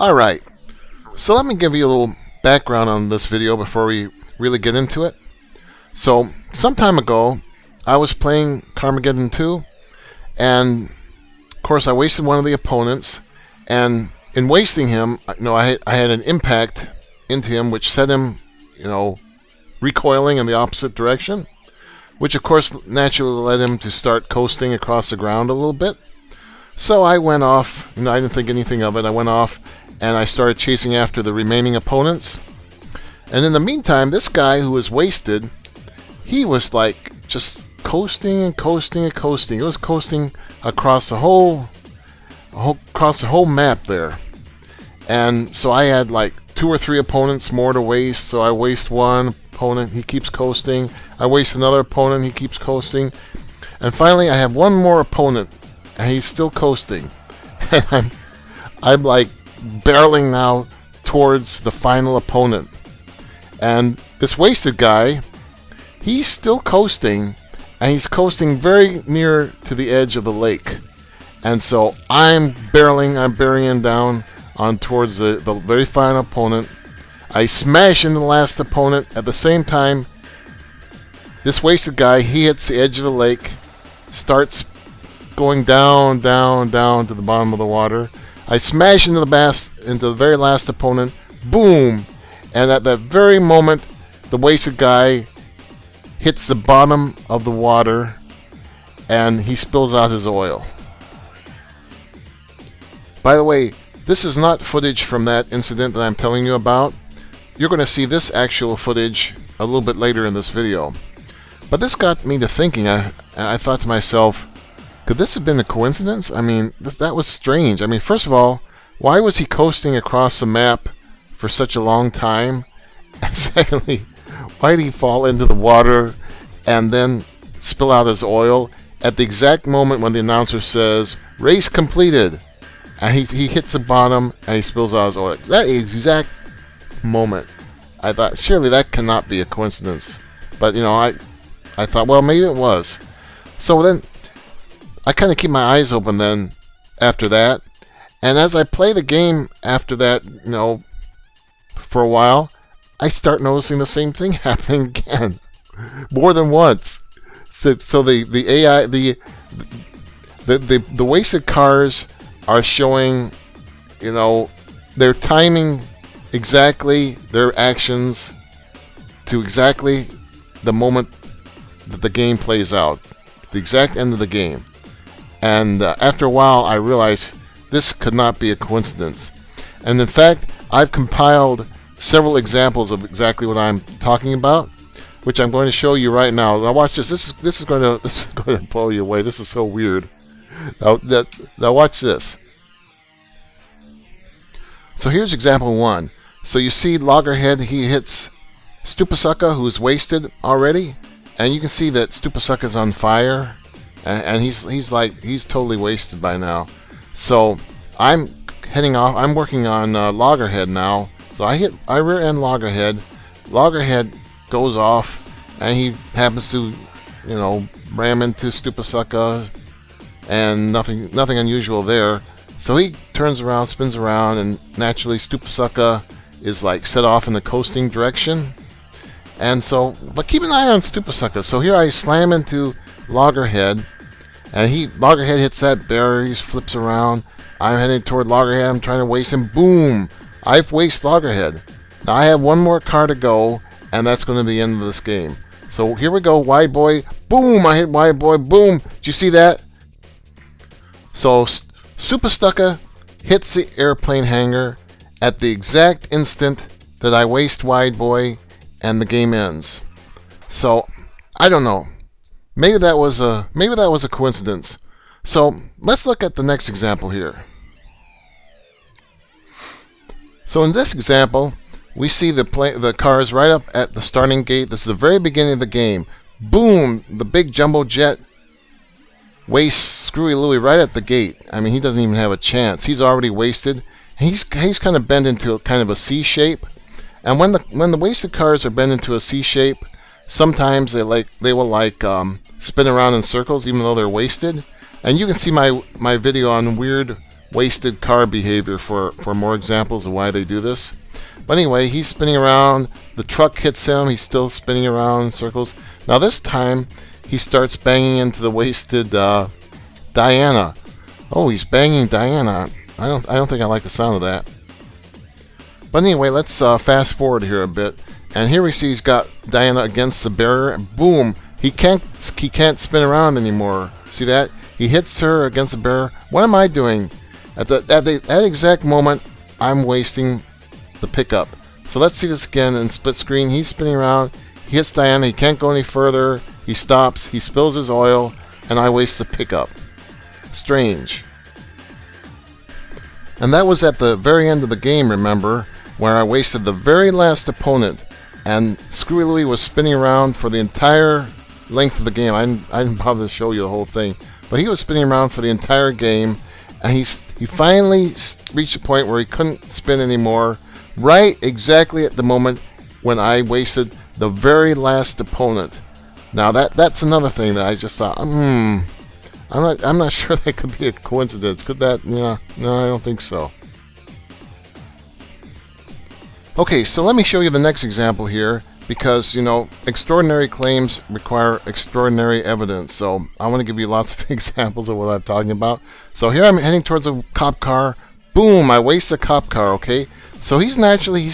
Alright, so let me give you a little background on this video before we really get into it. So, some time ago, I was playing Carmageddon 2, and of course I wasted one of the opponents, and in wasting him, I had an impact into him which set him, recoiling in the opposite direction, which of course naturally led him to start coasting across the ground a little bit. So I went off, I didn't think anything of it. I went off and I started chasing after the remaining opponents. And in the meantime, this guy who was wasted, he was like just coasting and coasting and coasting. It was coasting across the whole map there. And so I had like 2 or 3 opponents more to waste. So I waste one opponent, he keeps coasting. I waste another opponent, he keeps coasting. And finally I have one more opponent and he's still coasting. And I'm like barreling now towards the final opponent. And this wasted guy, he's still coasting, and he's coasting very near to the edge of the lake. And so I'm burying down on towards the very final opponent. I smash into the last opponent. At the same time, this wasted guy, he hits the edge of the lake, starts going down to the bottom of the water. I smash into the very last opponent, boom, and at that very moment, the wasted guy hits the bottom of the water, and he spills out his oil. By the way, this is not footage from that incident that I'm telling you about. You're going to see this actual footage a little bit later in this video. But this got me to thinking. I thought to myself, could this have been a coincidence? I mean, that was strange. I mean, first of all, why was he coasting across the map for such a long time? And secondly, why did he fall into the water and then spill out his oil at the exact moment when the announcer says, race completed? And he hits the bottom and he spills out his oil. That exact moment. I thought, surely that cannot be a coincidence. But, I thought, well, maybe it was. So then, I kind of keep my eyes open then after that. And as I play the game after that, for a while, I start noticing the same thing happening again. More than once. So the AI, the wasted cars are showing, they're timing exactly their actions to exactly the moment that the game plays out. The exact end of the game. And after a while, I realized this could not be a coincidence. And in fact, I've compiled several examples of exactly what I'm talking about, which I'm going to show you right now. Now watch this. This is going to blow you away. This is so weird. Now watch this. So here's example 1. So you see Loggerhead, he hits Stupasuka, who's wasted already, and you can see that Stupasuka's on fire. And he's totally wasted by now. So I'm heading off. I'm working on Loggerhead now. So I rear end Loggerhead. Loggerhead goes off, and he happens to, ram into Stupasuka, and nothing unusual there. So he turns around, spins around, and naturally Stupasuka is like set off in the coasting direction. And so, but keep an eye on Stupasuka. So here I slam into Loggerhead, and Loggerhead hits that barrier, he flips around. I'm heading toward Loggerhead, I'm trying to waste him, boom! I've wasted Loggerhead. Now I have one more car to go, and that's going to be the end of this game. So here we go, Wide Boy, boom! I hit Wide Boy, boom! Did you see that? So Stupasuka hits the airplane hangar at the exact instant that I waste Wide Boy, and the game ends. So I don't know. Maybe that was a coincidence. So let's look at the next example here. So in this example, we see the cars right up at the starting gate. This is the very beginning of the game. Boom! The big jumbo jet wastes Screwy Louie right at the gate. I mean, he doesn't even have a chance. He's already wasted. He's kind of bent into kind of a C shape. And when the wasted cars are bent into a C shape, sometimes they will spin around in circles even though they're wasted. And you can see my video on weird wasted car behavior for more examples of why they do this. But anyway, he's spinning around. The truck hits him. He's still spinning around in circles. Now this time, he starts banging into the wasted Diana. Oh, he's banging Diana. I don't think I like the sound of that. But anyway, let's fast forward here a bit. And here we see he's got Diana against the barrier. Boom! He can't spin around anymore. See that? He hits her against the barrier. What am I doing? At that exact moment, I'm wasting the pickup. So let's see this again in split screen. He's spinning around. He hits Diana. He can't go any further. He stops. He spills his oil, and I waste the pickup. Strange. And that was at the very end of the game, remember, where I wasted the very last opponent, and Screwy Louie was spinning around for the entire length of the game. I didn't bother to show you the whole thing, but he was spinning around for the entire game, and he finally reached a point where he couldn't spin anymore, right exactly at the moment when I wasted the very last opponent. Now that's another thing that I just thought, I'm not sure that could be a coincidence. Could that? Yeah, no, I don't think so. Okay, so let me show you the next example here, because, you know, extraordinary claims require extraordinary evidence. So I want to give you lots of examples of what I'm talking about. So here I'm heading towards a cop car. Boom, I waste a cop car, okay? So he's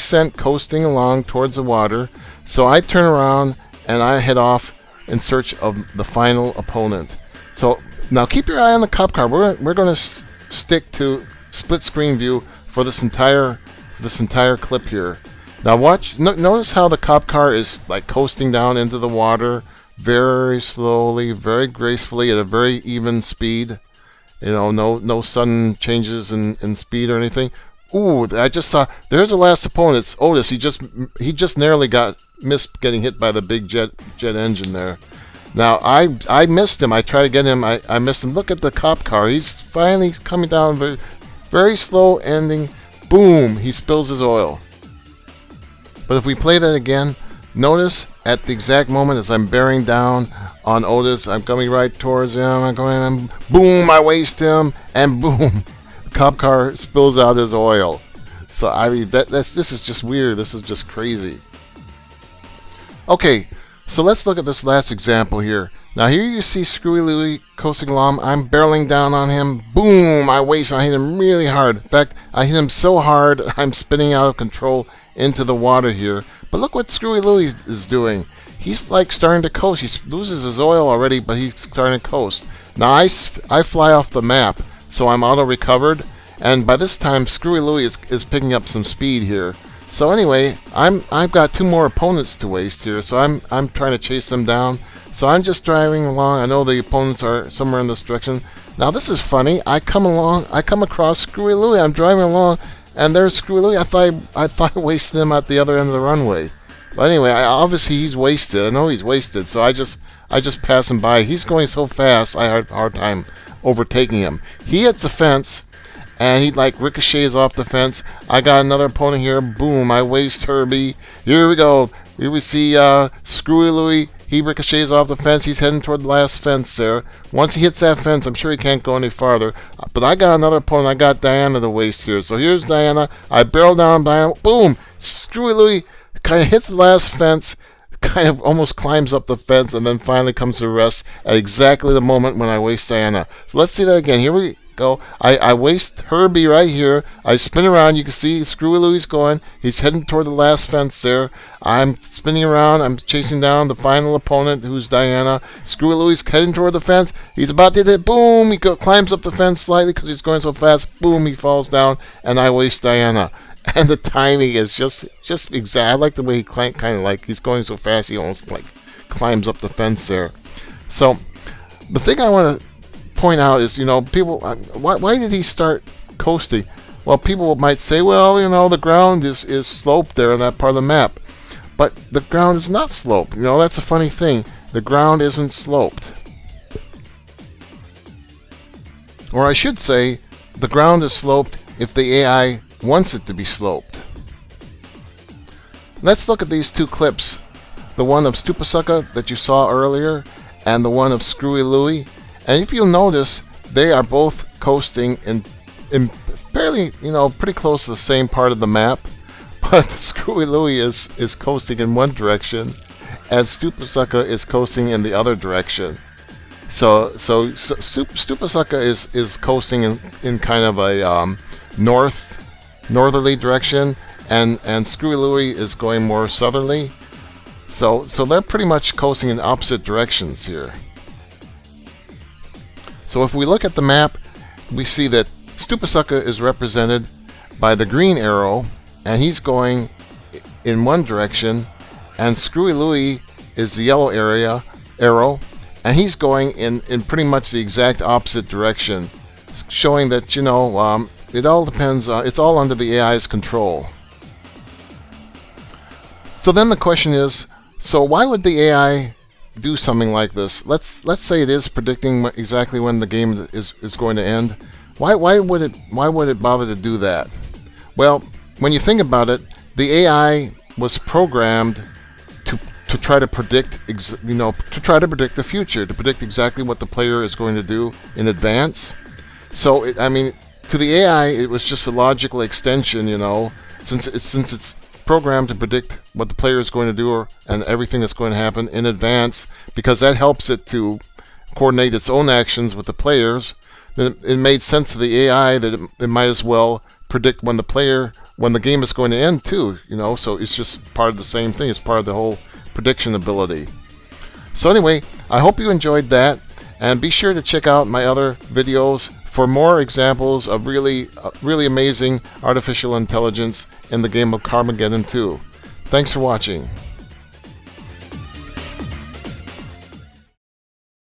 sent coasting along towards the water. So I turn around and I head off in search of the final opponent. So now keep your eye on the cop car. We're going to stick to split screen view for this entire clip here. Now watch. Notice how the cop car is like coasting down into the water very slowly, very gracefully, at a very even speed. You know, no sudden changes in speed or anything. Ooh, I just saw. There's the last opponent. It's Otis. He just narrowly missed getting hit by the big jet engine there. Now I missed him. I tried to get him. I missed him. Look at the cop car. He's finally coming down. Very, very slow ending. Boom! He spills his oil. But if we play that again, notice at the exact moment as I'm bearing down on Otis, I'm coming right towards him. I'm going, and boom! I waste him, and boom! The cop car spills out his oil. So I mean, this is just weird. This is just crazy. Okay, so let's look at this last example here. Now here you see Screwy Louie coasting along. I'm barreling down on him. Boom! I hit him really hard. In fact, I hit him so hard I'm spinning out of control into the water here. But look what Screwy Louie is doing. He's like starting to coast. He loses his oil already, but he's starting to coast. Now I fly off the map, so I'm auto-recovered. And by this time, Screwy Louie is picking up some speed here. So anyway, I've got two more opponents to waste here. So I'm trying to chase them down. So I'm just driving along. I know the opponents are somewhere in this direction. Now this is funny. I come across Screwy Louie. I'm driving along, and there's Screwy Louie. I thought I wasted him at the other end of the runway. But anyway, obviously he's wasted. I know he's wasted. So I just pass him by. He's going so fast, I had a hard time overtaking him. He hits the fence, and he like ricochets off the fence. I got another opponent here. Boom! I waste Herbie. Here we go. Here we see Screwy Louie. He ricochets off the fence. He's heading toward the last fence there. Once he hits that fence, I'm sure he can't go any farther. But I got another opponent. I got Diana to waste here. So here's Diana. I barrel down on Diana. Boom! Screwy Louie kind of hits the last fence, kind of almost climbs up the fence, and then finally comes to rest at exactly the moment when I waste Diana. So let's see that again. Here we go. I waste Herbie right here. I spin around. You can see Screwy Louie's going. He's heading toward the last fence there. I'm spinning around. I'm chasing down the final opponent, who's Diana. Screwy Louie's heading toward the fence. He's about to hit it. Boom! He climbs up the fence slightly because he's going so fast. Boom! He falls down, and I waste Diana. And the timing is just exact. I like the way he kind of like he's going so fast. He almost like climbs up the fence there. So the thing I want to point out is, you know, people, why did he start coasting? Well, people might say, well, you know, the ground is sloped there on that part of the map. But the ground is not sloped. You know, that's a funny thing. The ground isn't sloped. Or I should say, the ground is sloped if the AI wants it to be sloped. Let's look at these two clips. The one of Stupasuka that you saw earlier, and the one of Screwy Louie. And if you'll notice, they are both coasting in in fairly, pretty close to the same part of the map, but Screwy Louie is coasting in one direction, and Stupasuka is coasting in the other direction. So Stupasuka is coasting in kind of a northerly direction, and Screwy Louie is going more southerly. So they're pretty much coasting in opposite directions here. So if we look at the map, we see that Stupasuka is represented by the green arrow, and he's going in one direction, and Screwy Louie is the yellow arrow, and he's going in pretty much the exact opposite direction, showing that, it all depends, it's all under the AI's control. So then the question is, so why would the AI do something like this? Let's say it is predicting exactly when the game is going to end. Why would it bother to do that? Well, when you think about it, the AI was programmed to try to predict the future, to predict exactly what the player is going to do in advance. So to the AI, it was just a logical extension, since it's programmed to predict what the player is going to do and everything that's going to happen in advance, because that helps it to coordinate its own actions with the players. Then it made sense to the AI that it might as well predict when the game is going to end too, so it's just part of the same thing. It's part of the whole prediction ability. So anyway, I hope you enjoyed that, and be sure to check out my other videos for more examples of really amazing artificial intelligence in the game of Carmageddon 2. Thanks for watching.